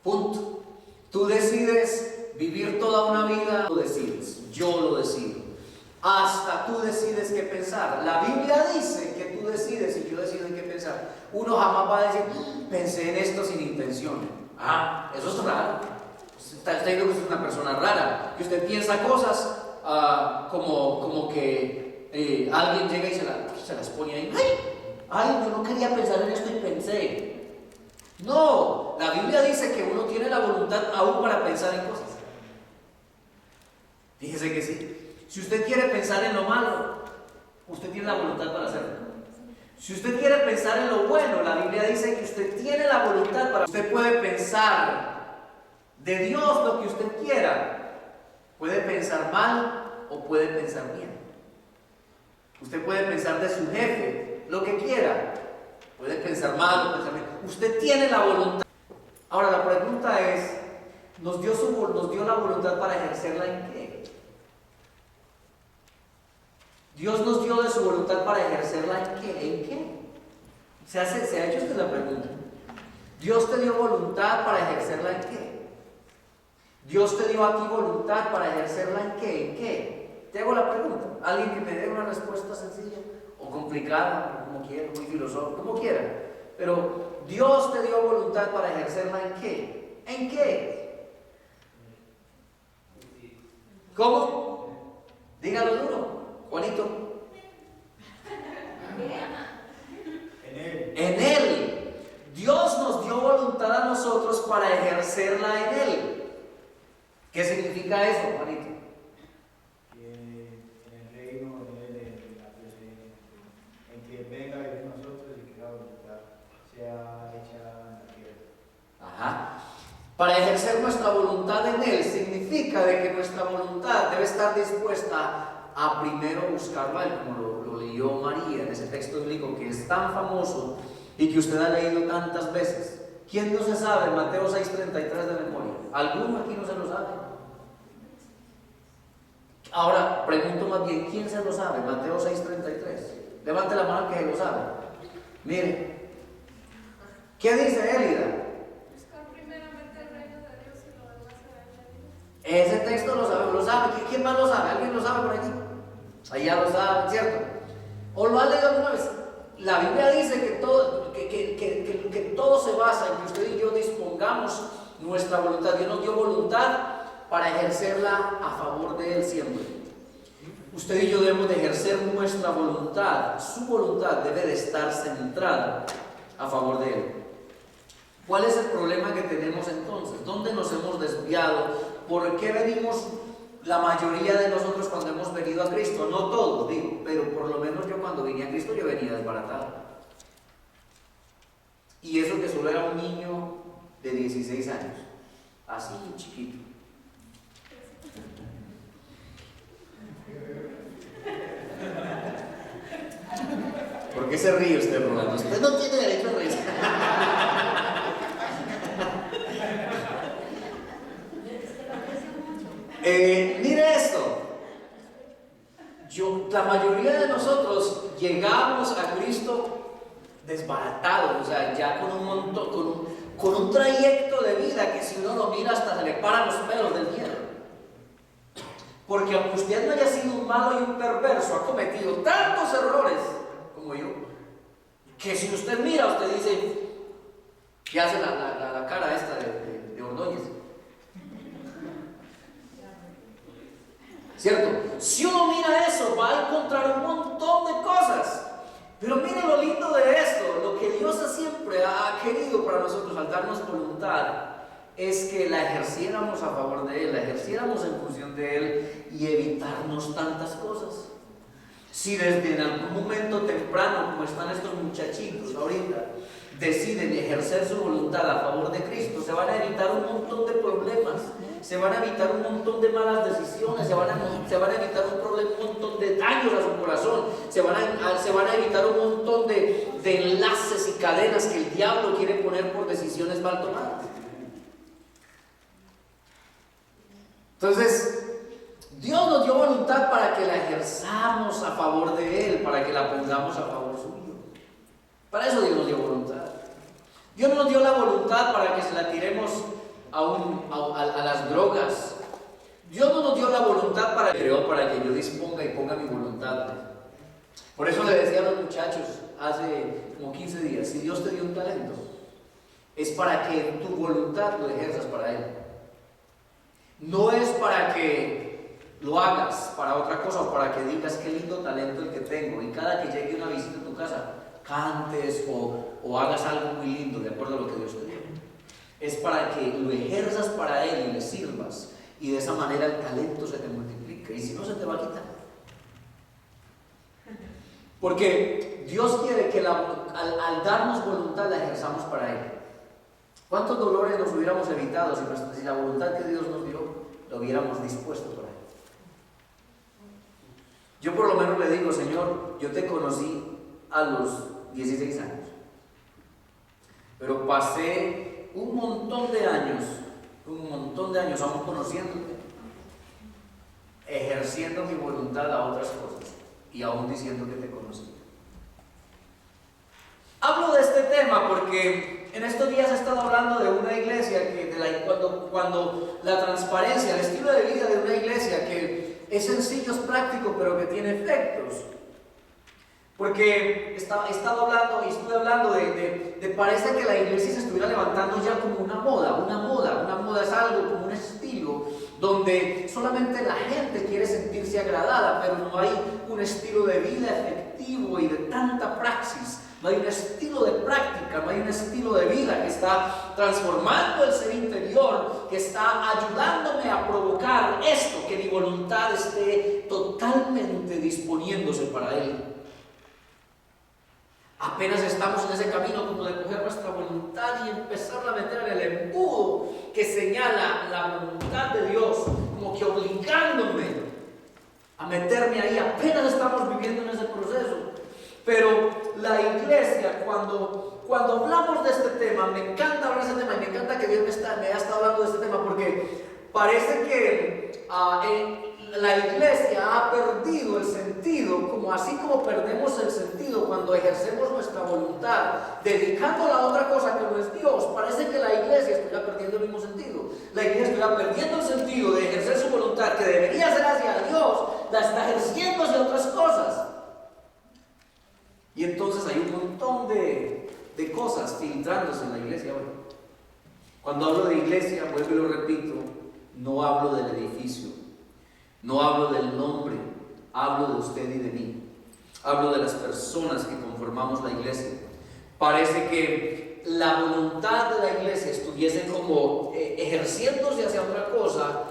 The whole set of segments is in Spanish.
Punto. Tú decides vivir toda una vida, tú decides, yo lo decido. Hasta tú decides qué pensar. La Biblia dice que tú decides y yo decido en qué pensar. Uno jamás va a decir, pensé en esto sin intención. Eso es raro. Está diciendo que usted es una persona rara, que usted piensa cosas como que alguien llega y se las pone ahí. ¡Ay, yo no quería pensar en esto y pensé! No, la Biblia dice que uno tiene la voluntad aún para pensar en cosas. Fíjese que sí. Si usted quiere pensar en lo malo, usted tiene la voluntad para hacerlo. Si usted quiere pensar en lo bueno, la Biblia dice que usted tiene la voluntad para... Usted puede pensar de Dios lo que usted quiera. Puede pensar mal o puede pensar bien. Usted puede pensar de su jefe lo que quiera. Puede pensar mal o pensar bien. Usted tiene la voluntad. Ahora la pregunta es, ¿nos dio la voluntad para ejercerla en qué? Dios nos dio de su voluntad para ejercerla ¿en qué? ¿En qué? ¿Se ha hecho usted la pregunta? ¿Dios te dio voluntad para ejercerla en qué? ¿Dios te dio a ti voluntad para ejercerla en qué? ¿En qué? Te hago la pregunta. Alguien que me dé una respuesta sencilla o complicada, como quiera, muy filosófica, como quiera. Pero Dios te dio voluntad para ejercerla ¿en qué? ¿En qué? ¿Cómo? Dígalo duro. Juanito. En Él. Dios nos dio voluntad a nosotros para ejercerla en Él. ¿Qué significa eso, Juanito? Que en el reino de Él, en que venga de nosotros y que la voluntad sea hecha en la tierra. Para ejercer nuestra voluntad en Él significa de que nuestra voluntad debe estar dispuesta a primero buscarlo a Él, como lo leyó María en ese texto bíblico que es tan famoso y que usted ha leído tantas veces. ¿Quién no se sabe Mateo 6:33 de memoria? ¿Alguno aquí no se lo sabe? Ahora pregunto más bien, ¿quién se lo sabe? Mateo 6:33. Levante la mano que lo sabe. Mire, ¿qué dice Élida? Buscar primeramente el reino de Dios y lo demás será añadido. Ese texto lo sabe. ¿Quién más lo sabe? ¿Alguien lo sabe por aquí? Allá lo saben, ¿cierto? ¿O lo han leído alguna vez? La Biblia dice que todo se basa en que usted y yo dispongamos nuestra voluntad. Dios nos dio voluntad para ejercerla a favor de Él siempre. Usted y yo debemos de ejercer nuestra voluntad. Su voluntad debe de estar centrada a favor de Él. ¿Cuál es el problema que tenemos entonces? ¿Dónde nos hemos desviado? ¿Por qué venimos la mayoría de nosotros cuando hemos venido a Cristo? No todos, digo, pero por lo menos yo cuando vine a Cristo yo venía desbaratado. Y eso que solo era un niño de 16 años, así chiquito. ¿Por qué se ríe usted, Rolando? Usted no tiene derecho a reírse. Mire esto. La mayoría de nosotros llegamos a Cristo desbaratados, o sea, ya con un montón, con un trayecto de vida que si uno lo mira hasta se le paran los pelos del miedo. Porque aunque usted no haya sido un malo y un perverso, ha cometido tantos errores como yo, que si usted mira, usted dice, ¿qué hace la cara esta de Ordóñez? ¿Cierto? Si uno mira eso, va a encontrar un montón de cosas. Pero mire lo lindo de esto, lo que Dios siempre ha querido para nosotros al darnos voluntad, es que la ejerciéramos a favor de Él, la ejerciéramos en función de Él y evitarnos tantas cosas. Si desde en algún momento temprano, como están estos muchachitos ahorita, deciden ejercer su voluntad a favor de Cristo, se van a evitar un montón de problemas, se van a evitar un montón de malas decisiones, se van a evitar un montón de daños a su corazón, se van a evitar un montón de enlaces y cadenas que el diablo quiere poner por decisiones mal tomadas. Entonces, Dios nos dio voluntad para que la ejerzamos a favor de Él, para que la pongamos a favor suyo. Para eso Dios nos dio voluntad. Dios nos dio la voluntad para que se la tiremos a las drogas. Dios no nos dio la voluntad para que yo disponga y ponga mi voluntad. Por eso le decía a los muchachos hace como 15 días, si Dios te dio un talento, es para que tu voluntad lo ejerzas para Él. No es para que lo hagas para otra cosa o para que digas qué lindo talento el que tengo y cada que llegue una visita a tu casa cantes o hagas algo muy lindo de acuerdo a lo que Dios te dio. Es para que lo ejerzas para Él y le sirvas y de esa manera el talento se te multiplica y si no se te va a quitar. Porque Dios quiere que al darnos voluntad la ejerzamos para Él. ¿Cuántos dolores nos hubiéramos evitado si la voluntad que Dios nos dio lo hubiéramos dispuesto para Él? Yo por lo menos le digo, Señor, yo te conocí a los 16 años, pero pasé un montón de años aún conociéndote, ejerciendo mi voluntad a otras cosas y aún diciendo que te conocí. Hablo de este tema porque en estos días he estado hablando de una iglesia que cuando la transparencia, el estilo de vida de una iglesia que es sencillo, es práctico, pero que tiene efectos. Porque estuve hablando de parece que la iglesia se estuviera levantando ya como una moda. Una moda es algo como un estilo donde solamente la gente quiere sentirse agradada, pero no hay un estilo de vida efectivo y de tanta praxis. No hay un estilo de práctica, no hay un estilo de vida que está transformando el ser interior, que está ayudándome a provocar esto, que mi voluntad esté totalmente disponiéndose para Él. Apenas estamos en ese camino como de coger nuestra voluntad y empezar a meter en el embudo que señala la voluntad de Dios, como que obligándome a meterme ahí. Apenas estamos viviendo en ese proceso. Pero la iglesia, cuando hablamos de este tema, me encanta hablar de este tema y me encanta que Dios me haya estado hablando de este tema porque parece que la iglesia ha perdido el sentido, así como perdemos el sentido cuando ejercemos nuestra voluntad, dedicándola a otra cosa que no es Dios. Parece que la iglesia estuviera perdiendo el mismo sentido. La iglesia estuviera perdiendo el sentido de ejercer su voluntad, que debería ser hacia Dios, la está ejerciendo hacia otras cosas. Y entonces hay un montón de cosas filtrándose en la iglesia hoy. Cuando hablo de iglesia, vuelvo y lo repito, no hablo del edificio, no hablo del nombre, hablo de usted y de mí. Hablo de las personas que conformamos la iglesia. Parece que la voluntad de la iglesia estuviese como ejerciéndose hacia otra cosa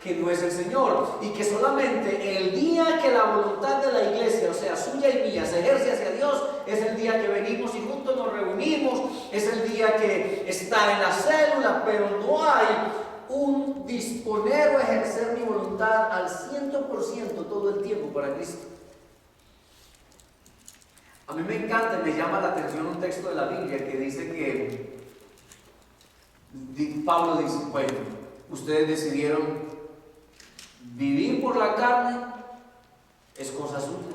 que no es el Señor, y que solamente el día que la voluntad de la iglesia, o sea, suya y mía, se ejerce hacia Dios, es el día que venimos y juntos nos reunimos, es el día que está en la célula, pero no hay un disponer o ejercer mi voluntad al 100% todo el tiempo para Cristo. A mí me encanta y me llama la atención un texto de la Biblia que dice que Pablo dice, bueno, ustedes decidieron vivir por la carne, es cosa suya.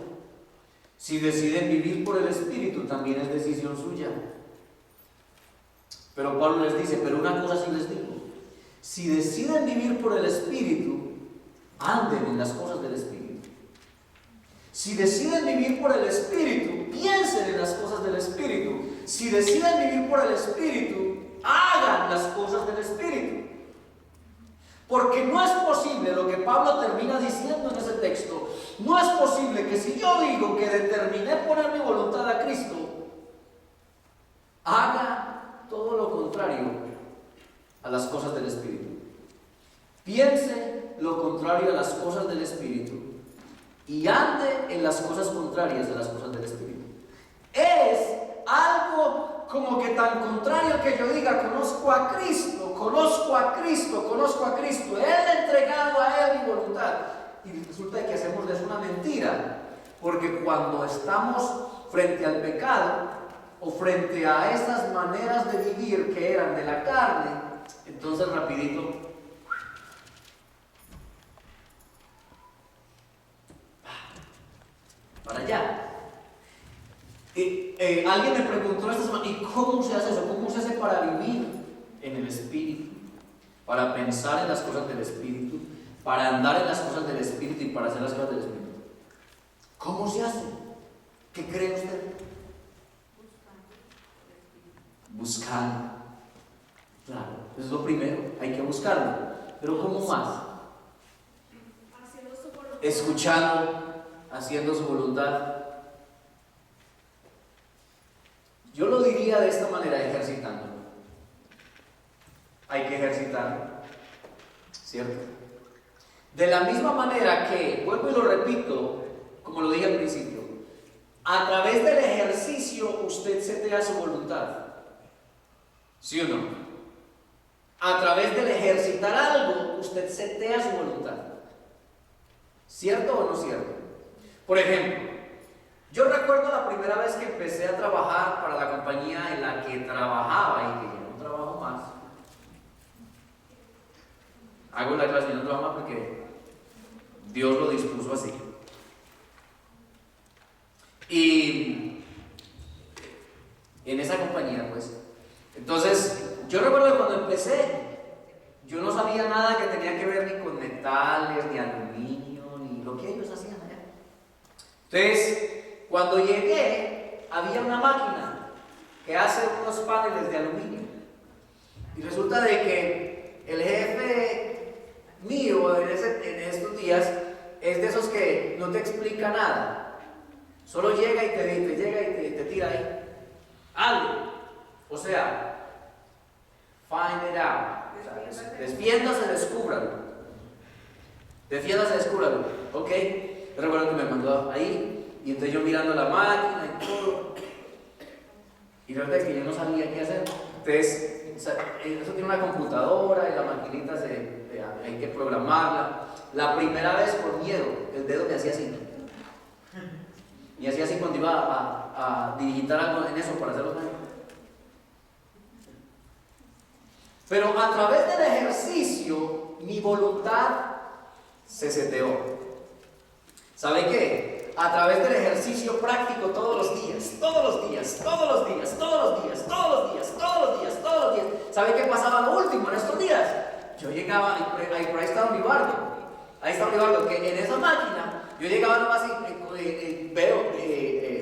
Si deciden vivir por el Espíritu, también es decisión suya. Pero Pablo les dice, pero una cosa sí les digo, si deciden vivir por el Espíritu, anden en las cosas del Espíritu. Si deciden vivir por el Espíritu, piensen en las cosas del Espíritu. Si deciden vivir por el Espíritu, hagan las cosas del Espíritu. Porque no es posible lo que Pablo termina diciendo en ese texto. No es posible que si yo digo que determiné poner mi voluntad a Cristo, haga todo lo contrario a las cosas del Espíritu. Piense lo contrario a las cosas del Espíritu y ande en las cosas contrarias a las cosas del Espíritu. Es algo como que tan contrario que yo diga, conozco a Cristo, conozco a Cristo, conozco a Cristo, Él ha entregado a Él mi voluntad. Y resulta que hacemos de eso una mentira, porque cuando estamos frente al pecado o frente a esas maneras de vivir que eran de la carne, entonces rapidito para allá. Alguien me preguntó esta semana, ¿y cómo se hace eso? ¿Cómo se hace para vivir en el Espíritu? para pensar en las cosas del Espíritu, para andar en las cosas del Espíritu y para hacer las cosas del Espíritu? ¿Cómo se hace? ¿Qué cree usted? Buscando. Claro, eso es lo primero, hay que buscarlo. Pero ¿cómo más? Haciendo su voluntad. Escuchando, haciendo su voluntad. Yo lo diría de esta manera, ejercitando. Hay que ejercitarlo, ¿cierto? De la misma manera que, vuelvo y lo repito, como lo dije al principio, a través del ejercicio usted setea su voluntad, ¿sí o no? A través del ejercitar algo, usted setea su voluntad, ¿cierto o no cierto? Por ejemplo, yo recuerdo la primera vez que empecé a trabajar para la compañía en la que trabajaba y que ya no trabajo más. Hago la clase y no trabajo más porque Dios lo dispuso así. Y en esa compañía, pues, entonces, yo recuerdo que cuando empecé, yo no sabía nada que tenía que ver ni con metales, ni aluminio, ni lo que ellos hacían allá. Entonces, cuando llegué, había una máquina que hace unos paneles de aluminio. Y resulta de que el jefe mío en estos días es de esos que no te explica nada. Solo llega y te tira ahí algo. O sea, find it out. O sea, defiéndase, descúbralo. Defiéndase, descúbralo. Ok. Yo recuerdo que me mandó ahí. Y entonces yo mirando la máquina y todo. Y la verdad es que yo no sabía qué hacer. Entonces, eso tiene una computadora y la maquinita hay que programarla. La primera vez por miedo, el dedo me hacía así. Y hacía así cuando iba a digitar algo en eso para hacerlo bien. Pero a través del ejercicio, mi voluntad se seteó. ¿Sabe qué? A través del ejercicio práctico todos los días. ¿Sabe qué pasaba lo último en estos días? Yo llegaba, ahí por ahí estaba mi bardo. Ahí está mi bardo, que en esa máquina yo llegaba nomás y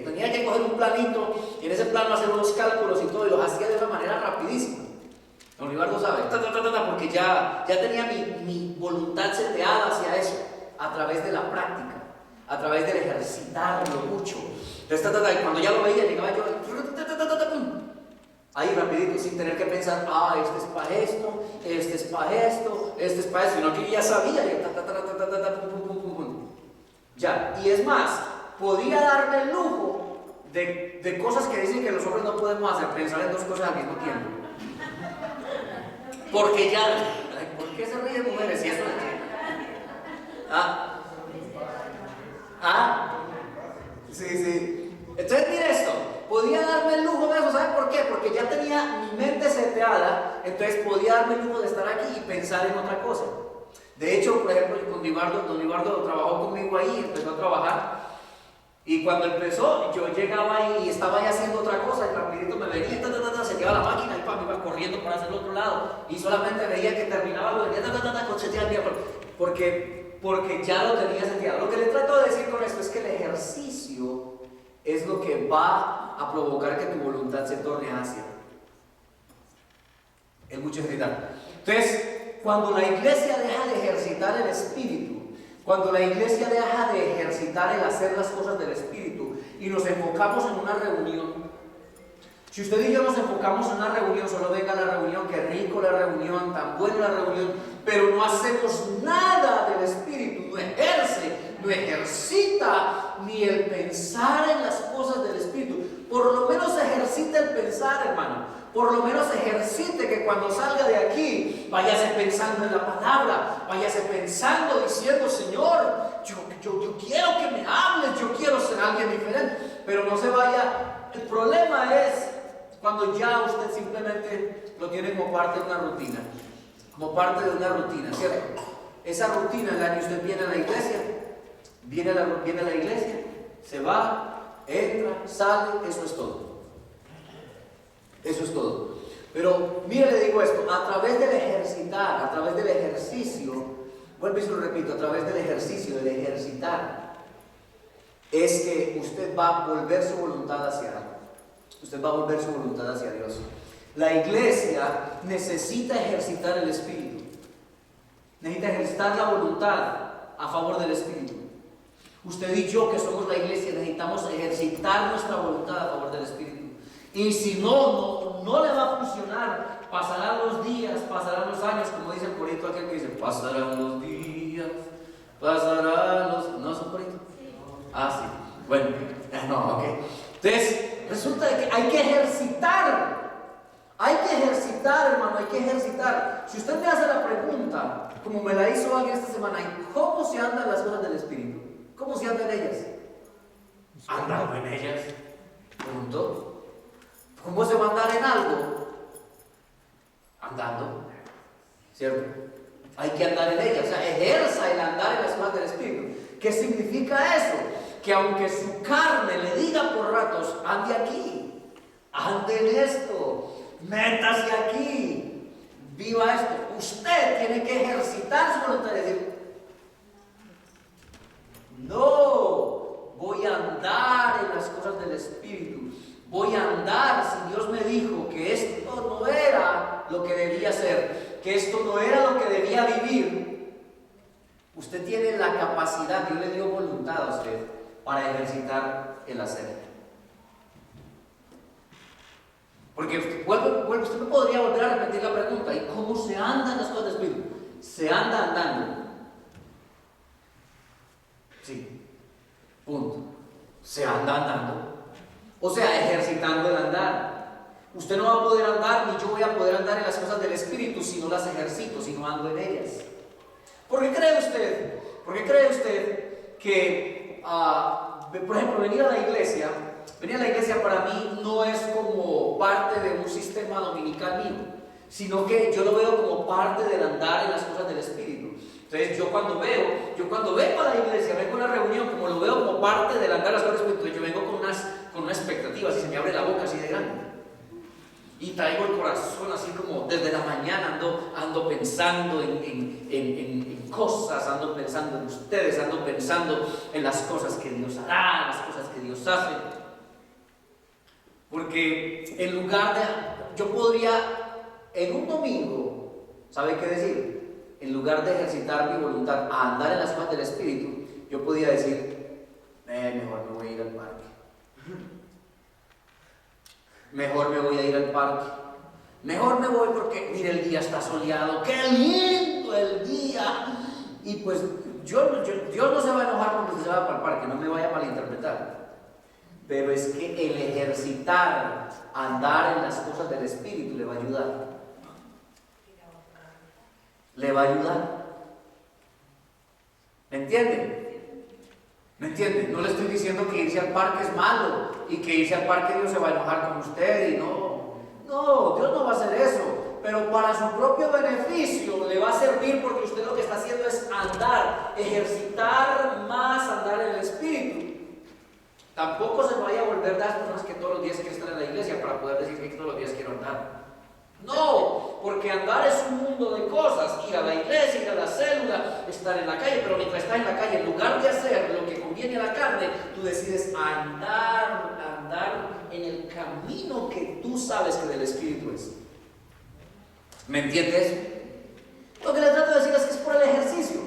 tenía que coger un planito y en ese plano hacer unos cálculos y todo, y los hacía de una manera rapidísima. Don Ribardo sabe, porque ya tenía mi voluntad seteada hacia eso, a través de la práctica, a través del ejercitarlo mucho. Entonces, y cuando ya lo veía, llegaba yo, ahí rapidito, sin tener que pensar, este es para esto, este es para esto, este es para esto, sino que yo ya sabía, ya, y es más, podía darme el lujo de cosas que dicen que los hombres no podemos hacer, pensar en dos cosas al mismo tiempo. Porque ya, ¿por qué se ríen mujeres? Si eso es sí. Entonces mire esto, podía darme el lujo de eso, ¿sabe por qué? Porque ya tenía mi mente seteada, entonces podía darme el lujo de estar aquí y pensar en otra cosa. De hecho, por ejemplo, con Don Ibardo trabajó conmigo ahí, empezó a trabajar. Y cuando empezó, yo llegaba ahí y estaba ahí haciendo otra cosa, y rapidito me venía, se llevaba la máquina y me iba corriendo para hacer el otro lado. Y solamente veía que terminaba, lo venía, porque ya lo tenía seteado. Lo que le trato de decir con esto es que el ejercicio es lo que va a provocar que tu voluntad se torne hacia. Es mucho ejercitar. Entonces, cuando la iglesia deja de ejercitar el espíritu, cuando la iglesia deja de ejercitar el hacer las cosas del Espíritu y nos enfocamos en una reunión, si usted y yo nos enfocamos en una reunión, solo venga a la reunión, qué rico la reunión, tan buena la reunión, pero no hacemos nada del Espíritu, no ejercita ni el pensar en las cosas del Espíritu. Por lo menos ejercita el pensar, hermano. Por lo menos ejercite que cuando salga de aquí, váyase pensando en la palabra, váyase pensando, diciendo, Señor, yo quiero que me hables, yo quiero ser alguien diferente, pero no se vaya. El problema es cuando ya usted simplemente lo tiene como parte de una rutina, ¿cierto? Esa rutina en la que usted viene a la iglesia, viene a la iglesia, se va, entra, sale, eso es todo. Eso es todo. Pero mire, le digo esto, a través del ejercitar vuelvo y se lo repito, a través del ejercicio, del ejercitar, es que usted va a volver su voluntad hacia algo. Usted va a volver su voluntad hacia Dios. La iglesia necesita ejercitar el Espíritu. Necesita ejercitar la voluntad a favor del Espíritu. Usted y yo, que somos la iglesia, necesitamos ejercitar nuestra voluntad a favor del Espíritu. Y si no le va a funcionar. Pasarán los días, pasarán los años, como dice el corito aquel que dice, pasarán los días, pasarán los... ¿No es un corito? Sí. Ah, sí. Bueno, no, ok. Entonces, resulta que hay que ejercitar. Hay que ejercitar, hermano, hay que ejercitar. Si usted me hace la pregunta, como me la hizo alguien esta semana, ¿cómo se andan las cosas del Espíritu? ¿Cómo se andan ellas? Andando en ellas. Punto. ¿Cómo se va a andar en algo? Andando, ¿cierto? Hay que andar en ella, o sea, ejerza el andar en las cosas del Espíritu. ¿Qué significa eso? Que aunque su carne le diga por ratos, ande aquí, ande en esto, métase aquí, viva esto, usted tiene que ejercitar su voluntad y decir, no, voy a andar en las cosas del Espíritu. Voy a andar, si Dios me dijo que esto no era lo que debía ser, que esto no era lo que debía vivir, usted tiene la capacidad, Dios le dio voluntad a usted para ejercitar el hacer. Porque usted me podría volver a repetir la pregunta, ¿y cómo se andan las cosas del Espíritu? Se anda andando. Sí, punto. Se anda andando. O sea, ejercitando el andar. Usted no va a poder andar, ni yo voy a poder andar en las cosas del Espíritu si no las ejercito, si no ando en ellas. ¿Por qué cree usted? ¿Por qué cree usted que, por ejemplo, venir a la iglesia para mí no es como parte de un sistema dominical mío, sino que yo lo veo como parte del andar en las cosas del Espíritu? Entonces yo cuando vengo a la iglesia, vengo a una reunión, como lo veo como parte del andar en las cosas del Espíritu, yo vengo con una expectativa, así se me abre la boca así de grande. Y traigo el corazón así como desde la mañana ando pensando en cosas, ando pensando en ustedes, ando pensando en las cosas que Dios hará, las cosas que Dios hace. Porque en lugar de, yo podría en un domingo, ¿sabe qué decir? En lugar de ejercitar mi voluntad a andar en las cosas del Espíritu, yo podía decir, mejor me voy a ir al parque. Mejor me voy a ir al parque. Mejor me voy porque, mire, el día está soleado. ¡Qué lindo el día! Y pues, Dios no se va a enojar porque se va para el parque, no me vaya a malinterpretar. Pero es que el ejercitar, andar en las cosas del Espíritu le va a ayudar. Le va a ayudar. ¿Me entienden? ¿Me entienden? No le estoy diciendo que irse al parque es malo y que irse al parque Dios se va a enojar con usted y no, Dios no va a hacer eso, pero para su propio beneficio le va a servir porque usted lo que está haciendo es andar, ejercitar más, andar en el Espíritu. Tampoco se vaya a volver de las personas que todos los días quieren estar en la iglesia para poder decir que todos los días quiero andar. No, porque andar es un mundo de cosas, ir a la iglesia, ir a la célula, estar en la calle, pero mientras estás en la calle, en lugar de hacer lo que conviene a la carne, tú decides andar en el camino que tú sabes que del Espíritu es. ¿Me entiendes? Lo que le trato de decir es que es por el ejercicio.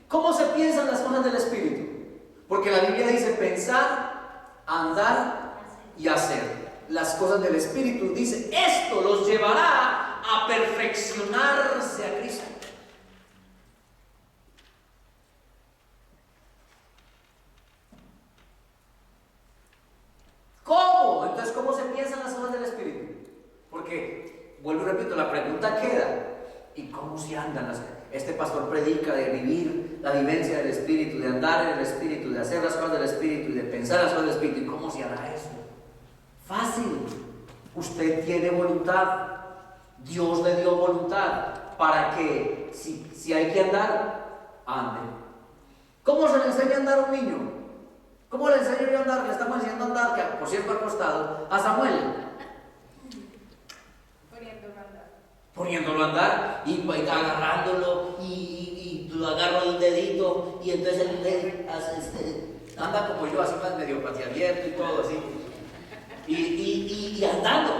¿Cómo se piensan las cosas del Espíritu? Porque la Biblia dice pensar, andar y hacer. Las cosas del Espíritu, dice, esto los llevará a perfeccionarse a Cristo. ¿Cómo? Entonces, ¿cómo se piensan las cosas del Espíritu? Porque, vuelvo y repito, la pregunta queda, ¿y cómo se andan las cosas? Este pastor predica de vivir la vivencia del Espíritu, de andar en el Espíritu, de hacer las cosas del Espíritu y de pensar las cosas del Espíritu. ¿Y cómo se hará eso? Fácil. Usted tiene voluntad. Dios le dio voluntad para que si hay que andar, ande. ¿Cómo se le enseña a andar a un niño? ¿Cómo le enseño yo a andar? Le estamos enseñando a andar, que por cierto acostado, a Samuel. Poniéndolo a andar y agarrándolo y lo agarro el dedito y entonces el dedo anda como yo, así más medio patiabierto y todo así. Y andando,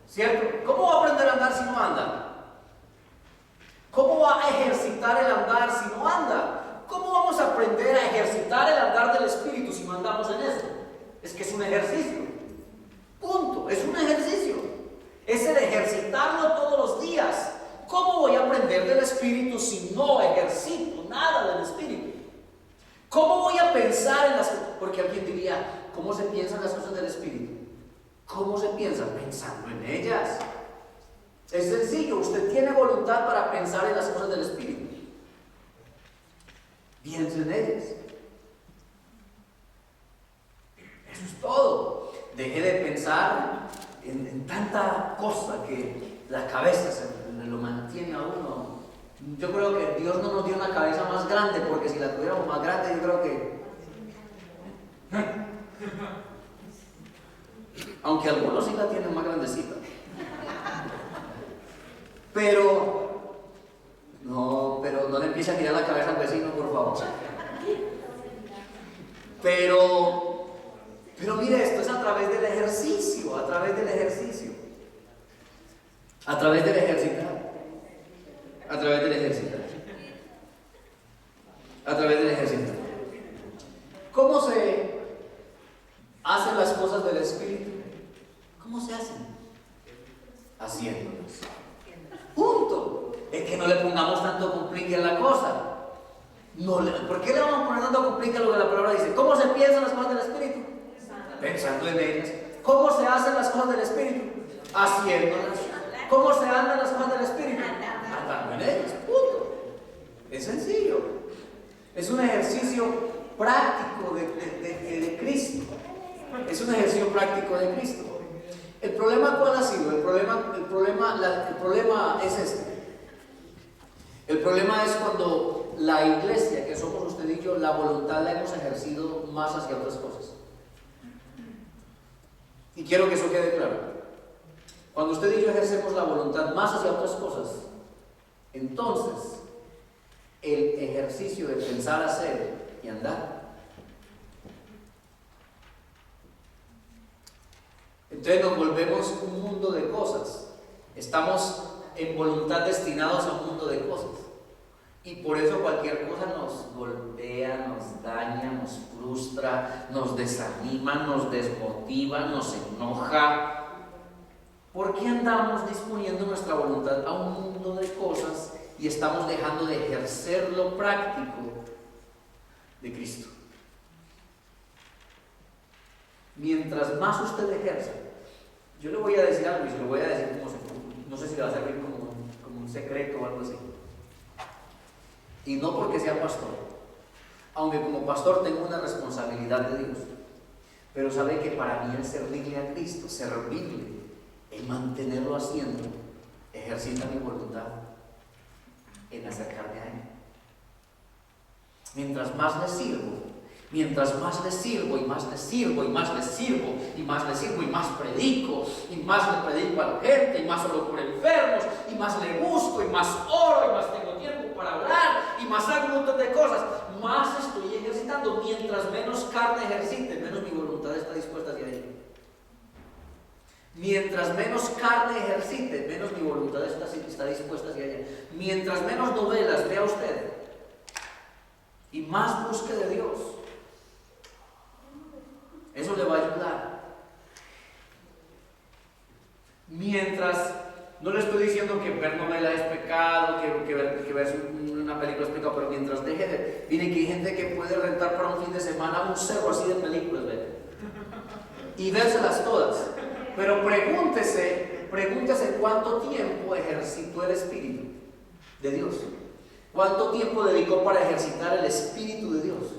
¿cierto? ¿Cómo va a aprender a andar si no anda? ¿Cómo va a ejercitar el andar si no anda? ¿Cómo vamos a aprender a ejercitar el andar del Espíritu si no andamos en eso? Es que es un ejercicio. Punto. Es un ejercicio. Es el ejercitarlo todos los días. ¿Cómo voy a aprender del Espíritu si no ejercito nada del Espíritu? ¿Cómo voy a pensar en las cosas? Porque alguien diría, ¿cómo se piensan las cosas del Espíritu? ¿Cómo se piensa? Pensando en ellas. Es sencillo, usted tiene voluntad para pensar en las cosas del Espíritu. Piense en ellas. Eso es todo. Deje de pensar en tanta cosa que la cabeza se lo mantiene a uno. Yo creo que Dios no nos dio una cabeza más grande, porque si la tuviéramos más grande, yo creo que... Aunque algunos sí la tienen más grandecita. Pero no le empiece a tirar la cabeza al vecino, por favor. Pero mire, esto es a través del ejercicio, a través del ejercicio, a través del ejercitar, a través del ejercitar, a través del ejercitar. ¿Cómo se hacen las cosas del Espíritu? ¿Cómo se hacen? Haciéndolas. Punto. Es que no le pongamos tanto complique a la cosa. ¿Por qué le vamos a poner tanto complique a lo que la palabra dice? ¿Cómo se piensan las cosas del Espíritu? Pensando en ellas. ¿Cómo se hacen las cosas del Espíritu? Haciéndolas. ¿Cómo se andan las cosas del Espíritu? Andando en ellas. Punto. Es sencillo. Es un ejercicio práctico de Cristo. Es un ejercicio práctico de Cristo. ¿El problema cuál ha sido? El problema es este. El problema es cuando la iglesia, que somos usted y yo, la voluntad la hemos ejercido más hacia otras cosas. Y quiero que eso quede claro. Cuando usted y yo ejercemos la voluntad más hacia otras cosas, entonces el ejercicio de pensar, hacer y andar, entonces nos volvemos un mundo de cosas. Estamos en voluntad destinados a un mundo de cosas. Y por eso cualquier cosa nos golpea, nos daña, nos frustra, nos desanima, nos desmotiva, nos enoja. ¿Por qué andamos disponiendo nuestra voluntad a un mundo de cosas y estamos dejando de ejercer lo práctico de Cristo? Mientras más usted ejerza, yo le voy a decir algo y se lo voy a decir como no sé si le va a servir como un secreto o algo así. Y no porque sea pastor, aunque como pastor tengo una responsabilidad de Dios, pero sabe que para mí el servirle a Cristo, servirle, el mantenerlo haciendo, ejercita mi voluntad en acercarme a Él. Mientras más le sirvo, mientras más le sirvo y más le sirvo y más le sirvo y más le sirvo y más predico y más le predico a la gente y más oro por enfermos y más le busco y más oro y más tengo tiempo para hablar y más hago un montón de cosas, más estoy ejercitando. Mientras menos carne ejercite, menos mi voluntad está dispuesta hacia ella. Mientras menos carne ejercite, menos mi voluntad está dispuesta hacia ella. Mientras menos novelas vea usted y más busque de Dios, eso le va a ayudar. Mientras, no le estoy diciendo que ver novela es pecado, que ver una película es pecado, pero mientras deje de... Miren que hay gente que puede rentar para un fin de semana un cerro así de películas, ¿ven? Y vérselas todas. Pero pregúntese cuánto tiempo ejercitó el Espíritu de Dios. ¿Cuánto tiempo dedicó para ejercitar el Espíritu de Dios?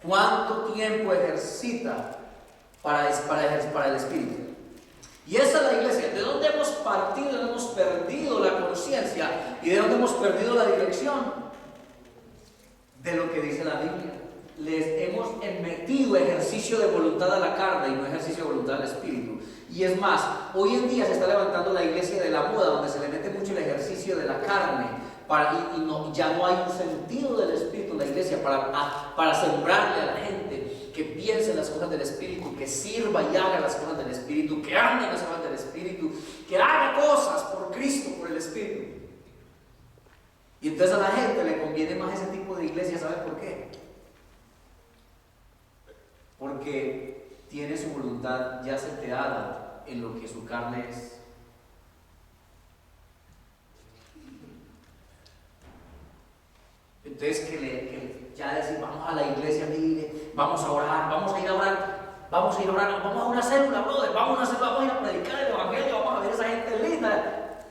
¿Cuánto tiempo ejercita para el Espíritu? Y esa es la iglesia. ¿De dónde hemos partido? ¿De dónde hemos perdido la conciencia? ¿Y de dónde hemos perdido la dirección? De lo que dice la Biblia. Les hemos metido ejercicio de voluntad a la carne y no ejercicio de voluntad al Espíritu. Y es más, hoy en día se está levantando la iglesia de la moda, donde se le mete mucho el ejercicio de la carne, ya no hay un sentido del Espíritu en la iglesia para sembrarle a la gente que piense en las cosas del Espíritu, que sirva y haga las cosas del Espíritu, que ande en las cosas del Espíritu, que haga cosas por Cristo, por el Espíritu. Y entonces a la gente le conviene más ese tipo de iglesia. ¿Sabe por qué? Porque tiene su voluntad ya seteada en lo que su carne es. Entonces que ya decir, vamos a la iglesia, mire, vamos a orar, vamos a ir a orar, vamos a una célula, brother, vamos a ir a predicar el evangelio, vamos a ver a esa gente linda.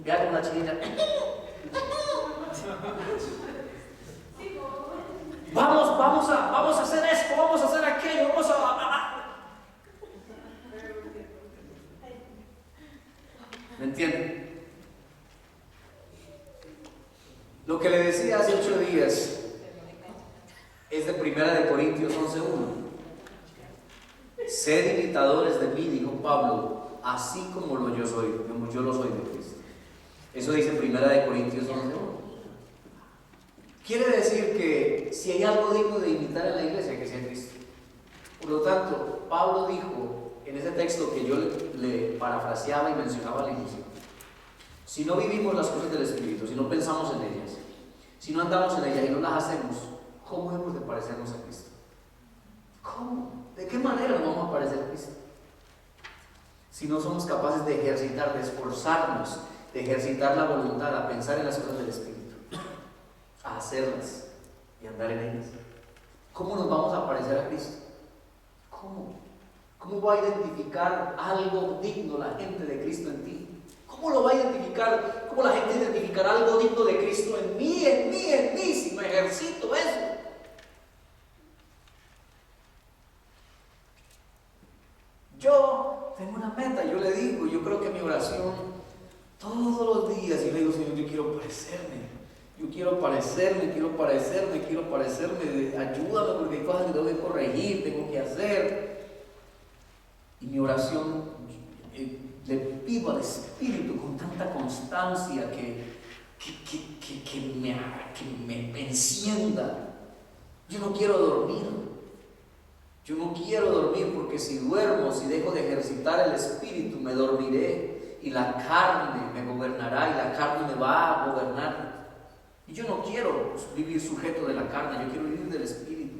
Vea con una chinita. Vamos a hacer esto, vamos a hacer aquello, vamos a... ¿Me entienden? Lo que le decía hace 8 días es de 1 Corintios 11:1. Sed imitadores de mí, dijo Pablo, así como yo lo soy de Cristo. Eso dice 1 Corintios 11:1. Quiere decir que si hay algo digno de imitar en la iglesia, que sea Cristo. Por lo tanto, Pablo dijo en ese texto que yo le parafraseaba y mencionaba al inicio: si no vivimos las cosas del Espíritu, si no pensamos en ellas, si no andamos en ellas y no las hacemos, ¿cómo hemos de parecernos a Cristo? ¿Cómo? ¿De qué manera nos vamos a parecer a Cristo? Si no somos capaces de ejercitar, de esforzarnos, de ejercitar la voluntad a pensar en las cosas del Espíritu, a hacerlas y andar en ellas, ¿cómo nos vamos a parecer a Cristo? ¿Cómo? ¿Cómo va a identificar algo digno la gente de Cristo en ti? ¿Cómo lo va a identificar? ¿Cómo la gente identificará algo digno de Cristo en mí, si no ejercito eso? Yo tengo una meta, yo le digo, yo creo que mi oración todos los días, y le digo: Señor, yo quiero parecerme, ayúdame porque hay cosas que tengo que corregir, tengo que hacer. Y mi oración, le pido al Espíritu con tanta constancia que me encienda. Yo no quiero dormir porque si duermo, si dejo de ejercitar el Espíritu, me dormiré y la carne me gobernará y la carne me va a gobernar. Y yo no quiero vivir sujeto de la carne, yo quiero vivir del Espíritu,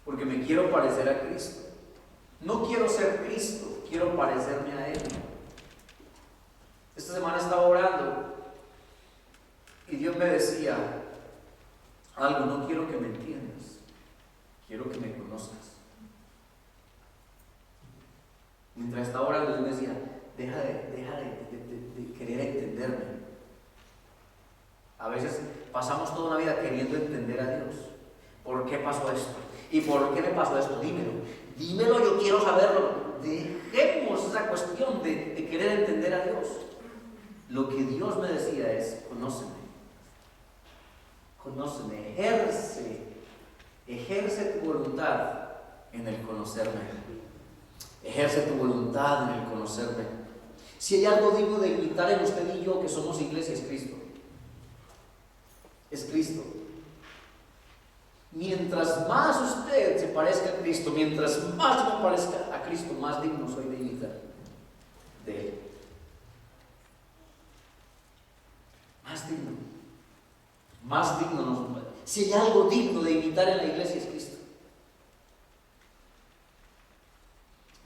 porque me quiero parecer a Cristo. No quiero ser Cristo, quiero parecerme a Él. Esta semana estaba orando y Dios me decía algo: no quiero que me entiendas, quiero que me conozcas. Mientras estaba orando, Dios me decía: deja de querer entenderme. A veces pasamos toda una vida queriendo entender a Dios. ¿Por qué pasó esto? ¿Y por qué me pasó esto? Dímelo, yo quiero saberlo. Dejemos esa cuestión de querer entender a Dios. Lo que Dios me decía es: conóceme, ejerce tu voluntad en el conocerme. Ejerce tu voluntad en el conocerme. Si hay algo digno de imitar en usted y yo, que somos iglesia, es Cristo. Es Cristo. Mientras más usted se parezca a Cristo, mientras más yo me parezca a Cristo, más digno soy de imitar de Él. Más digno nos puede. Si hay algo digno de imitar en la iglesia, es Cristo.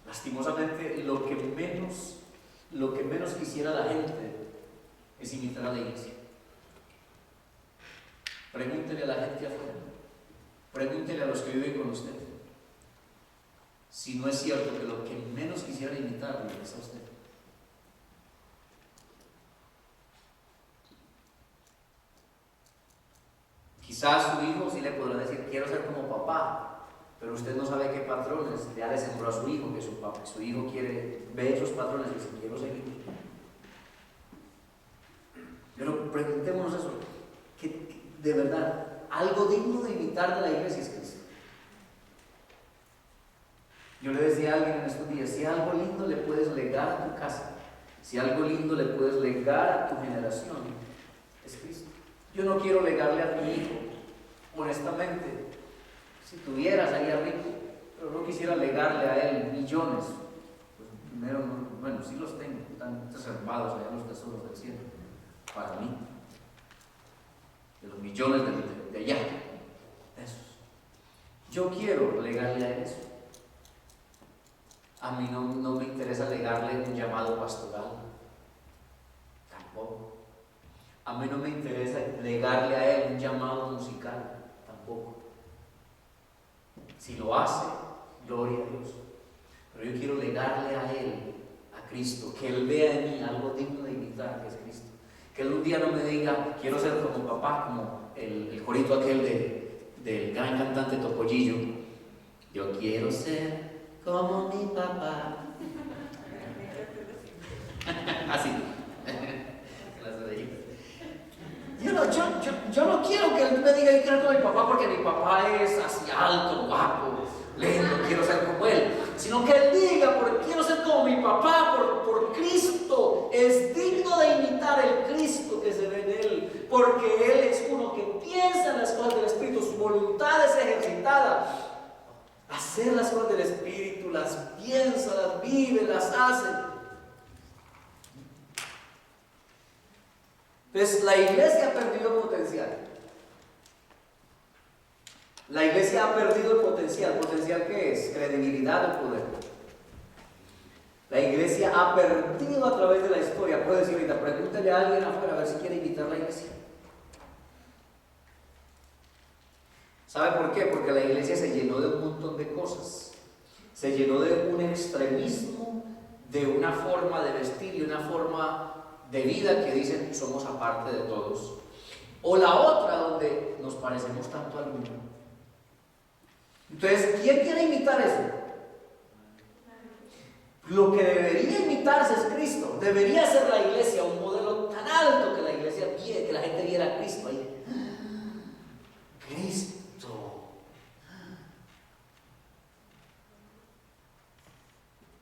Lastimosamente, lo que menos quisiera la gente es imitar a la iglesia. Pregúntele a la gente afuera. Pregúntele a los que viven con usted si no es cierto que lo que menos quisiera imitar es a usted. Quizás su hijo sí le podrá decir: quiero ser como papá, pero usted no sabe qué patrones ya le sembró a su hijo, que su hijo quiere ver esos patrones y dice: quiero seguir. Pero preguntémonos eso, que de verdad algo digno de imitar de la iglesia es Cristo. Yo le decía a alguien en estos días, si algo lindo le puedes legar a tu casa, si algo lindo le puedes legar a tu generación, es Cristo. Yo no quiero legarle a mi hijo, honestamente. Si tuviera, sería rico, pero no quisiera legarle a él millones. Pues primero, bueno, sí los tengo, están reservados allá en los tesoros del cielo, para mí. De los millones de allá, esos. Yo quiero legarle a eso. A mí no me interesa legarle un llamado pastoral, tampoco. A mí no me interesa legarle a él un llamado musical, tampoco. Si lo hace, gloria a Dios. Pero yo quiero legarle a él, a Cristo, que él vea en mí algo digno de imitar, que es Cristo. Que él un día no me diga, quiero ser como papá, como el corito aquel del gran cantante Topollillo. Yo quiero ser como mi papá. Así. Las orejitas. Yo no quiero que él me diga, yo quiero ser como mi papá, porque mi papá es así alto, guapo, lindo, quiero ser como él. Sino que él diga, porque quiero ser como mi papá, por Cristo. Es digno de imitar el Cristo que se ve en él, porque él es uno que piensa en las cosas del Espíritu, su voluntad es ejercitada. Hacer las cosas del Espíritu, las piensa, las vive, las hace. Entonces la iglesia ha perdido el potencial. La iglesia ha perdido el potencial. ¿Potencial qué es? Credibilidad o poder. La iglesia ha perdido a través de la historia. Puedo decir ahorita, pregúntale a alguien afuera a ver si quiere imitar la iglesia. ¿Sabe por qué? Porque la iglesia se llenó de un montón de cosas. Se llenó de un extremismo, de una forma de vestir y una forma de vida que dicen somos aparte de todos. O la otra donde nos parecemos tanto al mundo. Entonces, ¿quién quiere imitar eso? Lo que debería imitarse es Cristo. Debería ser la iglesia un modelo tan alto que la iglesia viera, que la gente viera a Cristo ahí. Cristo.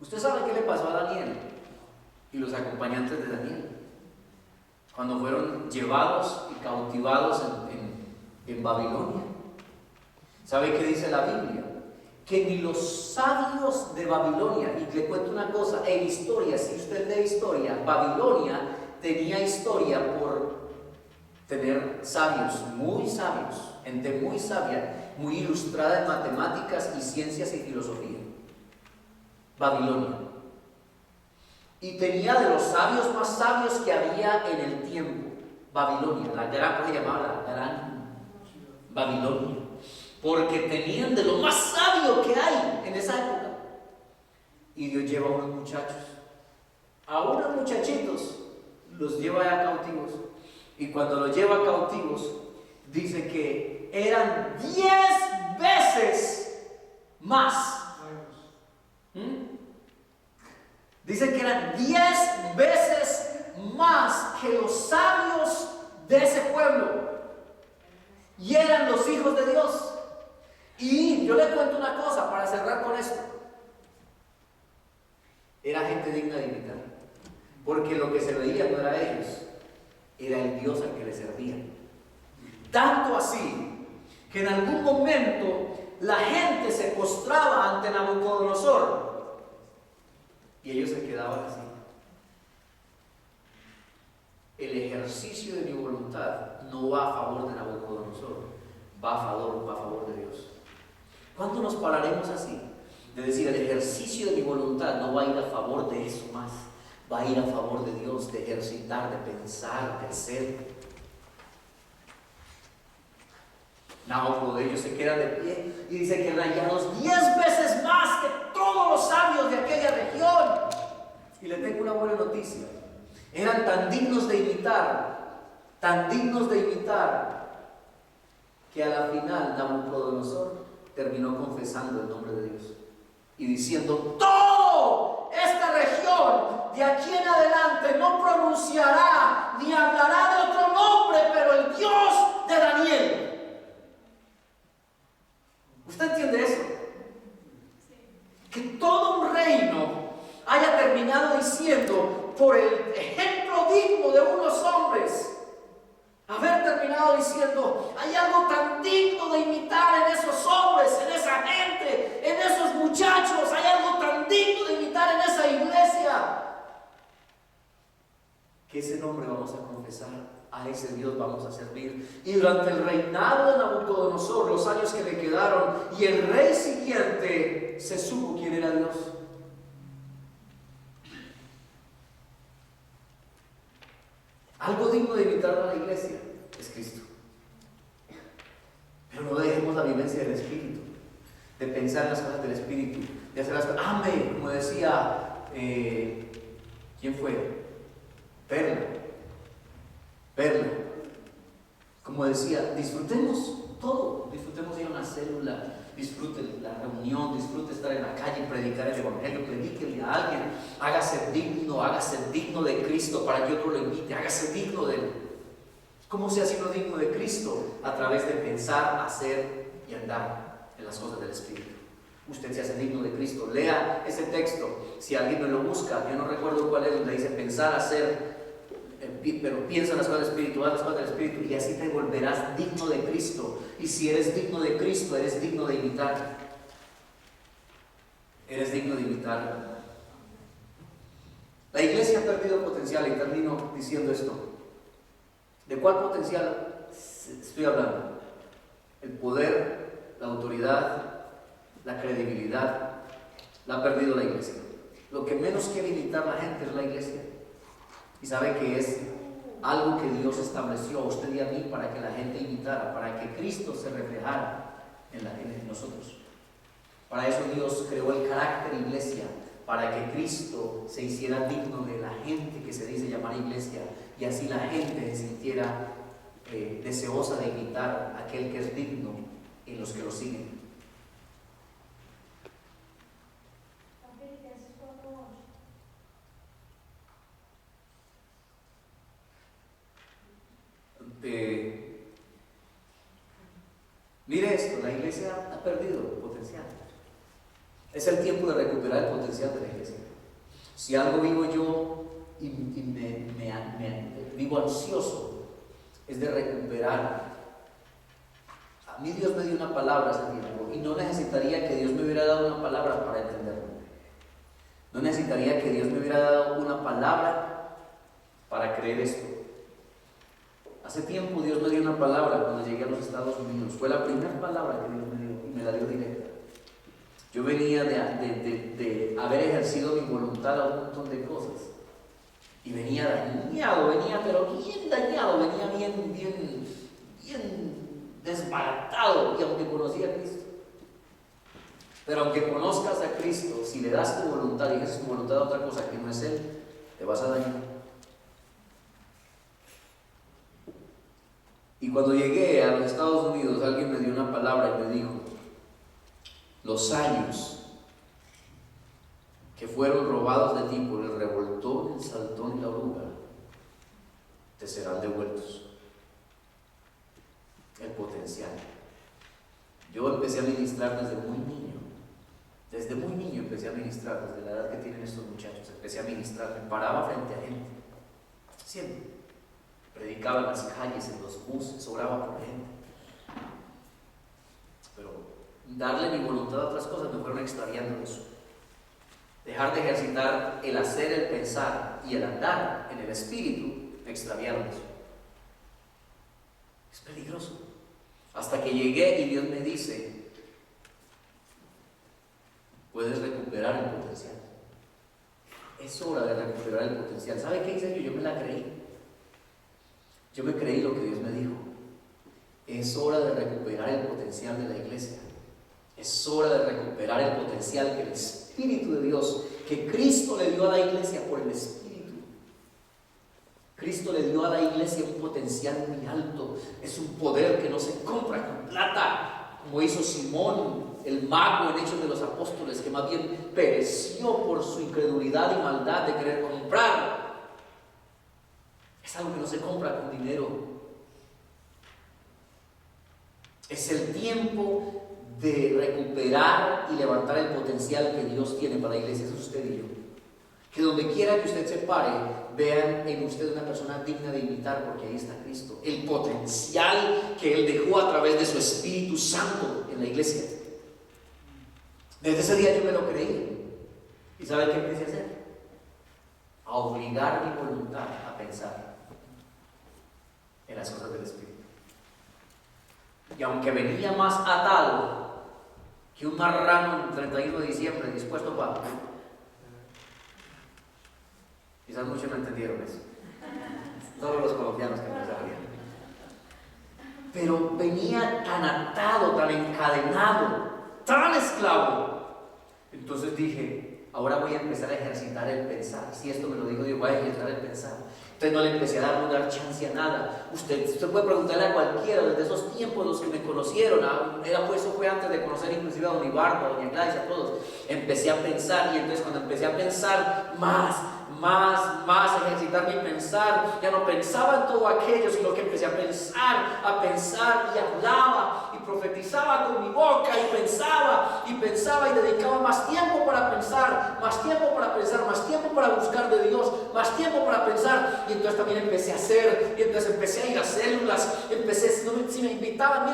Usted sabe qué le pasó a Daniel y los acompañantes de Daniel cuando fueron llevados y cautivados en Babilonia. ¿Sabe qué dice la Biblia? Que ni los sabios de Babilonia, y le cuento una cosa, en historia, si usted lee historia, Babilonia tenía historia por tener sabios, gente muy sabia, muy ilustrada en matemáticas y ciencias y filosofía. Babilonia. Y tenía de los sabios más sabios que había en el tiempo. Babilonia, se llamaba la gran Babilonia. Porque tenían de lo más sabio que hay en esa época. Y Dios lleva a unos muchachitos, los lleva a cautivos. Y cuando los lleva cautivos, dice que eran 10 veces más. Dice que eran 10 veces más que los sabios de ese pueblo. Y eran los hijos de Dios. Y yo le cuento una cosa para cerrar con esto. Era gente digna de imitar. Porque lo que se veía no era ellos, era el Dios al que le servían. Tanto así que en algún momento la gente se postraba ante Nabucodonosor y ellos se quedaban así. El ejercicio de mi voluntad no va a favor de Nabucodonosor, va a favor de Dios. ¿Cuándo nos pararemos así? De decir, el ejercicio de mi voluntad no va a ir a favor de eso más, va a ir a favor de Dios, de ejercitar, de pensar, de ser. Nabucodonosor se queda de pie y dice que eran hallados 10 veces más que todos los sabios de aquella región. Y le tengo una buena noticia. Eran tan dignos de imitar, que a la final Nabucodonosor terminó confesando el nombre de Dios y diciendo: toda esta región de aquí en adelante no pronunciará ni hablará de otro nombre, pero el Dios de Daniel. ¿Usted entiende eso? que todo un reino haya terminado diciendo, por el ejemplo digno de unos hombres, haber terminado diciendo, hay algo tan digno de imitar en esos hombres, en esa gente, en esos muchachos, hay algo tan digno de imitar en esa iglesia, que ese nombre vamos a confesar, a ese Dios vamos a servir. Y durante el reinado de Nabucodonosor, los años que le quedaron, y el rey siguiente, se supo quién era Dios. Algo digno de imitar a la iglesia es Cristo. Pero no dejemos la vivencia del Espíritu, de pensar en las cosas del Espíritu, de hacer las cosas. Amén, como decía, ¿quién fue? Perla. Como decía, disfrutemos todo, disfrutemos ir a una célula, disfrute la reunión, disfrute estar en la calle, predicar el evangelio, predíquele a alguien, hágase digno de Cristo para que otro lo invite, hágase digno de él. ¿Cómo se ha sido digno de Cristo? A través de pensar, hacer y andar en las cosas del Espíritu. Usted se hace digno de Cristo. Lea ese texto, si alguien me lo busca, yo no recuerdo cuál es, donde dice pensar, hacer, pero piensa en las cosas del Espíritu, haz las cosas del Espíritu, y así te volverás digno de Cristo. Y si eres digno de Cristo, eres digno de imitar. Eres digno de imitar. La iglesia ha perdido potencial, y termino diciendo esto. ¿De cuál potencial estoy hablando? El poder, la autoridad, la credibilidad, la ha perdido la iglesia. Lo que menos quiere imitar la gente es la iglesia. Y sabe que es algo que Dios estableció a usted y a mí para que la gente imitara, para que Cristo se reflejara en nosotros. Para eso Dios creó el carácter iglesia, para que Cristo se hiciera digno de la gente que se dice llamar iglesia, y así la gente se sintiera deseosa de imitar a aquel que es digno en los que lo siguen. Mire esto, la iglesia ha perdido potencial. Es el tiempo de recuperar el potencial de la iglesia. Si algo vivo yo y vivo ansioso, es de recuperar. A mí Dios me dio una palabra hace tiempo y no necesitaría que Dios me hubiera dado una palabra para entenderlo. No necesitaría que Dios me hubiera dado una palabra para creer esto. Hace tiempo Dios me dio una palabra cuando llegué a los Estados Unidos. Fue la primera palabra que Dios me dio y me la dio directa. Yo venía de haber ejercido mi voluntad a un montón de cosas. Y venía dañado, pero bien dañado, venía bien desbaratado, y aunque conocía a Cristo. Pero aunque conozcas a Cristo, si le das tu voluntad y ejerces tu voluntad a otra cosa que no es Él, te vas a dañar. Y cuando llegué a los Estados Unidos, alguien me dio una palabra y me dijo: los años que fueron robados de ti por el revoltón, el saltón y la oruga, te serán devueltos. El potencial. Yo empecé a ministrar desde muy niño. Desde muy niño empecé a ministrar, desde la edad que tienen estos muchachos. Empecé a ministrar, me paraba frente a gente. Siempre. Predicaba en las calles, en los buses, oraba por gente. Pero darle mi voluntad a otras cosas me fueron extraviando eso. Dejar de ejercitar el hacer, el pensar y el andar en el espíritu me extraviaron eso. Es peligroso. Hasta que llegué y Dios me dice: puedes recuperar el potencial. Es hora de recuperar el potencial. ¿Sabe qué hice yo? Yo me la creí. Yo me creí lo que Dios me dijo. Es hora de recuperar el potencial de la iglesia. Es hora de recuperar el potencial que el Espíritu de Dios, que Cristo le dio a la iglesia por el Espíritu. Cristo le dio a la iglesia un potencial muy alto. Es un poder que no se compra con plata, como hizo Simón, el mago en Hechos de los Apóstoles, que más bien pereció por su incredulidad y maldad de querer comprar. Es algo que no se compra con dinero. Es el tiempo de recuperar y levantar el potencial que Dios tiene para la iglesia es usted y yo. Que donde quiera que usted se pare, vean en usted una persona digna de imitar, porque ahí está Cristo. El potencial que Él dejó a través de su Espíritu Santo en la iglesia. Desde ese día yo me lo creí. ¿Y sabe qué empecé a hacer? A obligar mi voluntad a pensar en las cosas del Espíritu. Y aunque venía más atado que un marrano el 31 de diciembre dispuesto para... Quizás muchos no entendieron eso. Todos los colombianos que me sabían. Pero venía tan atado, tan encadenado, tan esclavo. Entonces dije, ahora voy a empezar a ejercitar el pensar. Si esto me lo dijo Dios, voy a ejercitar el pensar. Entonces no le empecé a dar lugar, chance a nada. Usted puede preguntarle a cualquiera, desde esos tiempos los que me conocieron, eso fue antes de conocer inclusive a don Ibarbo, a doña Gladys, a todos. Empecé a pensar, y entonces cuando empecé a pensar más, ejercitar mi pensar, ya no pensaba en todo aquello, sino que empecé a pensar y hablaba y profetizaba con mi boca y pensaba y dedicaba más tiempo para pensar, más tiempo para buscar de Dios, más tiempo para pensar. Y entonces también empecé a hacer, y entonces empecé a ir a células, si me invitaban a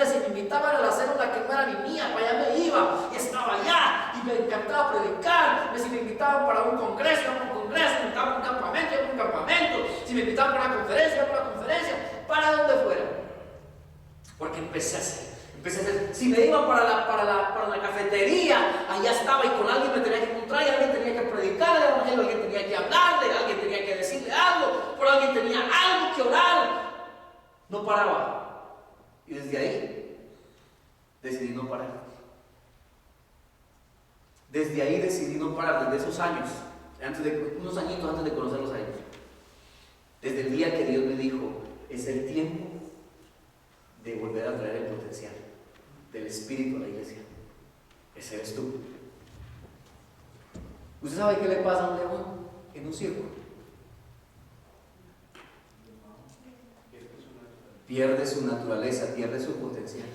la célula que no era ni mía, para allá me iba y estaba allá y me encantaba predicar. Si me invitaban para un congreso, me invitaban a un campamento, si me invitaban para una conferencia, para donde fuera. Porque empecé a hacer. Si me iba para la cafetería, allá estaba y con alguien me tenía que encontrar, y alguien tenía que predicar el evangelio, alguien tenía que hablarle, alguien tenía que decirle algo, por alguien tenía algo que orar. No paraba. Y desde ahí decidí no parar. Desde ahí decidí no parar, desde esos años, unos añitos antes de conocerlos a ellos. Desde el día que Dios me dijo, es el tiempo de volver a traer el potencial del Espíritu a la iglesia. Ese eres tú. ¿Usted sabe qué le pasa a un león en un circo? Pierde su naturaleza, pierde su potencial.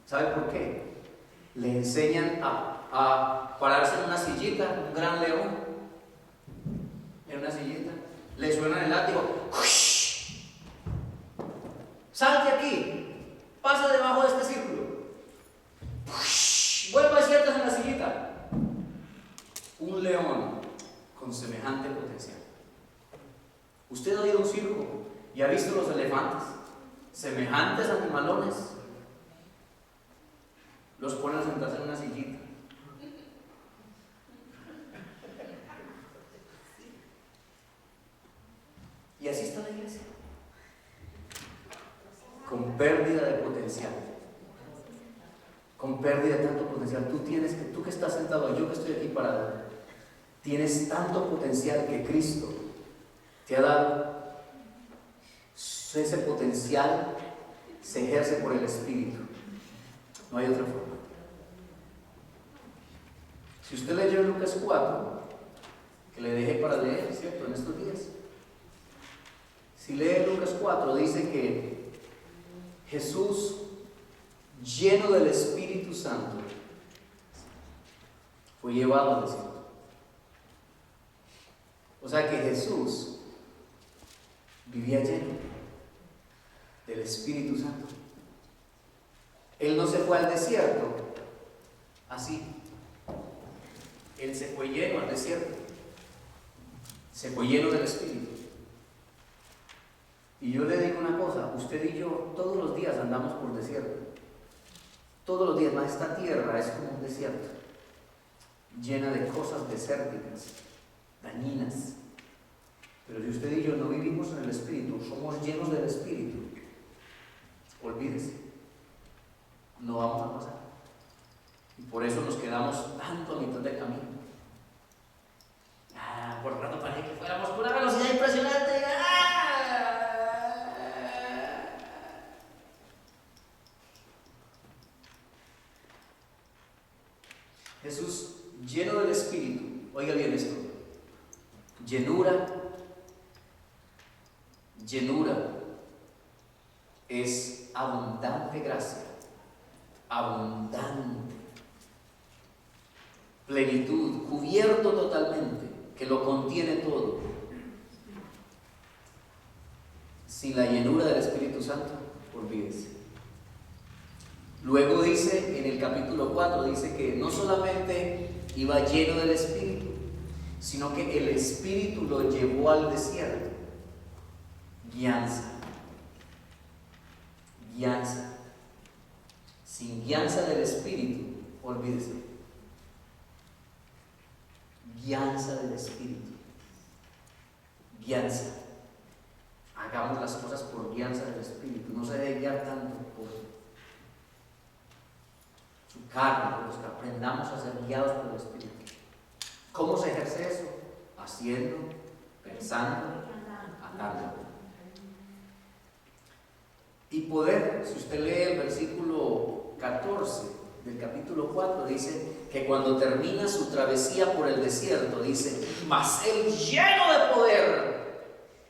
¿Sabe por qué? Le enseñan a pararse en una sillita, un gran león, en una sillita, le suenan el látigo, salte aquí, pasa debajo de este círculo, vuelva y siéntese en la sillita. Un león con semejante potencial. Usted ha ido a un circo y ha visto los elefantes, semejantes animalones. Los ponen a sentarse en una sillita. Y así está la iglesia. Con pérdida de potencial. Con pérdida de tanto potencial. Tú que estás sentado, yo que estoy aquí parado, tienes tanto potencial que Cristo te ha dado. Ese potencial se ejerce por el Espíritu. No hay otra forma. Si usted leyó Lucas 4, que le dejé para leer, ¿cierto? En estos días. Si lee Lucas 4, dice que Jesús, lleno del Espíritu Santo, fue llevado al desierto. O sea que Jesús vivía lleno del Espíritu Santo. Él no se fue al desierto así. Él se fue lleno al desierto. Se fue lleno del Espíritu. Y yo le digo una cosa, usted y yo todos los días andamos por desierto. Todos los días, más esta tierra es como un desierto, llena de cosas desérticas, dañinas. Pero si usted y yo no vivimos en el Espíritu, somos llenos del Espíritu, olvídese, no vamos a pasar. Y por eso nos quedamos tanto a mitad de camino. Por rato parece que fuéramos por una velocidad impresionante. Jesús, lleno del Espíritu, oiga bien esto, llenura es abundante gracia abundante, plenitud, cubierto totalmente, que lo contiene todo. Sin la llenura del Espíritu Santo, olvídese. Luego dice, en el capítulo 4, dice que no solamente iba lleno del Espíritu, sino que el Espíritu lo llevó al desierto. Guianza. Guianza. Sin guianza del Espíritu, olvídese. Guianza del Espíritu. Guianza. Hagamos las cosas por guianza del Espíritu. No se debe guiar tanto por su carne, por los que aprendamos a ser guiados por el Espíritu. ¿Cómo se ejerce eso? Haciendo, pensando, andando. Y poder, si usted lee el versículo 14 del capítulo 4, dice que cuando termina su travesía por el desierto, dice, mas él lleno de poder,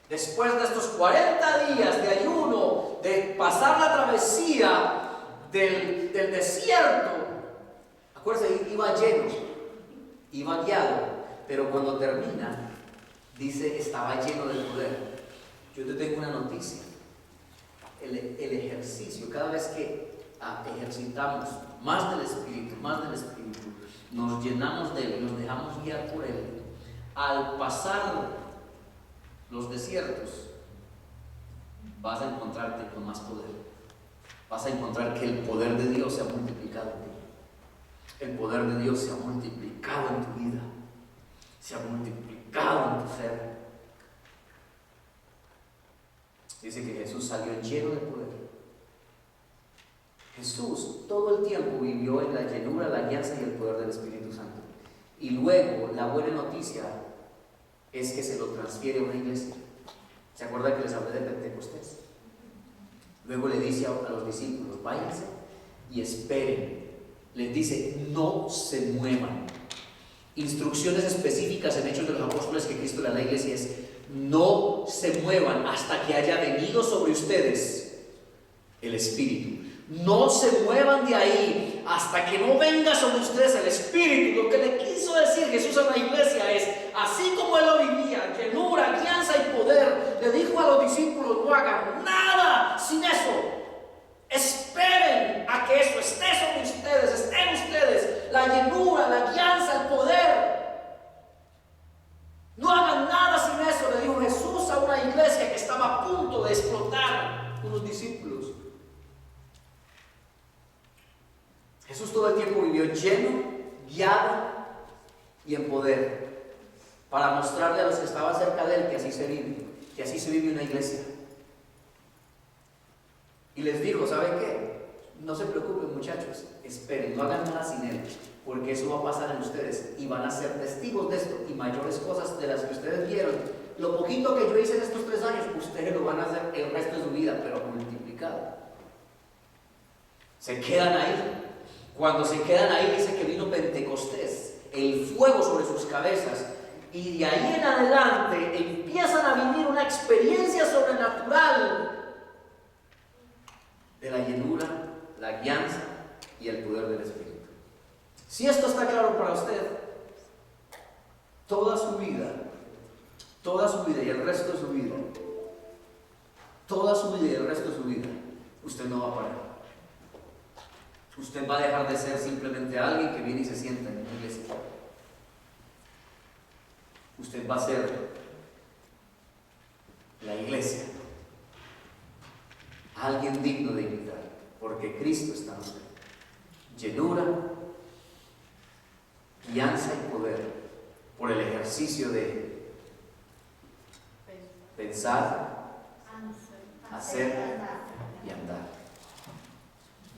después de estos 40 días de ayuno, de pasar la travesía del desierto, acuérdense, iba lleno, iba guiado, pero cuando termina, dice, estaba lleno de poder. Yo te tengo una noticia. El ejercicio, cada vez que ejercitamos más del Espíritu, nos llenamos de Él, nos dejamos guiar por Él, al pasar los desiertos, vas a encontrarte con más poder. Vas a encontrar que el poder de Dios se ha multiplicado en ti. El poder de Dios se ha multiplicado en tu vida, se ha multiplicado en tu ser. Dice que Jesús salió lleno de poder. Jesús todo el tiempo vivió en la llenura, la guianza y el poder del Espíritu Santo. Y luego la buena noticia es que se lo transfiere a una iglesia. ¿Se acuerdan que les hablé de Pentecostés? Luego le dice a los discípulos, váyanse y esperen. Les dice, no se muevan. Instrucciones específicas en Hechos de los Apóstoles que Cristo le da a la iglesia es, no se muevan hasta que haya venido sobre ustedes el Espíritu. No se muevan de ahí hasta que no venga sobre ustedes el Espíritu. Lo que le quiso decir Jesús a la iglesia es, así como Él lo vivía, llenura, guianza y poder, le dijo a los discípulos, no hagan nada sin eso. Esperen a que eso esté sobre ustedes, estén ustedes, la llenura, la guianza, el poder. No hagan nada sin eso, le dijo Jesús a una iglesia que estaba a punto de explotar, unos discípulos. Jesús todo el tiempo vivió lleno, guiado y en poder, para mostrarle a los que estaban cerca de Él que así se vive una iglesia. Y les dijo, ¿saben qué? No se preocupen, muchachos, esperen, no hagan nada sin Él, porque eso va a pasar en ustedes y van a ser testigos de esto y mayores cosas de las que ustedes vieron. Lo poquito que yo hice en estos 3 años, ustedes lo van a hacer el resto de su vida, pero multiplicado. Se quedan ahí. Cuando se quedan ahí, dice que vino Pentecostés, el fuego sobre sus cabezas, y de ahí en adelante empiezan a vivir una experiencia sobrenatural de la llenura, la guianza y el poder del Espíritu. Si esto está claro para usted, toda su vida y el resto de su vida, usted no va a parar. Usted va a dejar de ser simplemente alguien que viene y se sienta en una iglesia. Usted va a ser la iglesia. Alguien digno de imitar, porque Cristo está en usted. Llenura, guianza y poder por el ejercicio de pensar, hacer y andar.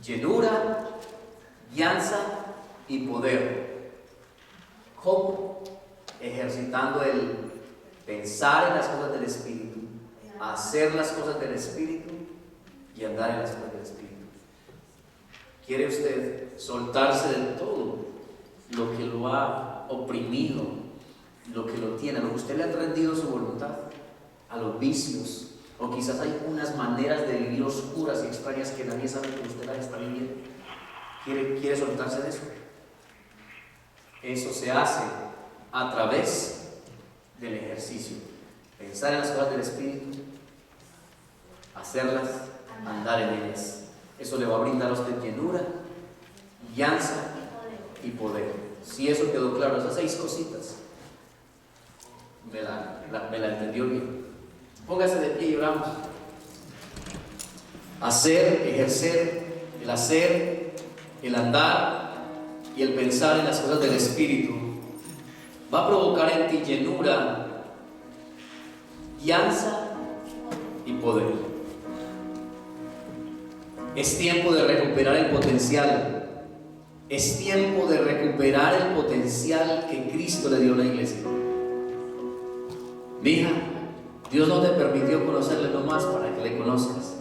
Llenura, guianza y poder. ¿Cómo? Ejercitando el pensar en las cosas del Espíritu, hacer las cosas del Espíritu y andar en las cosas del Espíritu. ¿Quiere usted soltarse de todo lo que lo ha oprimido, lo que lo tiene, a lo que usted le ha rendido su voluntad, a los vicios? O quizás hay unas maneras de vivir oscuras y extrañas que nadie sabe que usted las está viviendo. ¿Quiere soltarse de eso? Eso se hace a través del ejercicio. Pensar en las cosas del Espíritu, hacerlas, andar en ellas. Eso le va a brindar a usted llenura, guianza y poder. Si eso quedó claro, esas 6 cositas, me la entendió bien. Póngase de pie y oramos. Hacer, ejercer, el hacer, el andar y el pensar en las cosas del Espíritu va a provocar en ti llenura, guianza y poder. Es tiempo de recuperar el potencial. Es tiempo de recuperar el potencial que Cristo le dio a la iglesia. Mi hija, Dios no te permitió conocerle nomás para que le conozcas.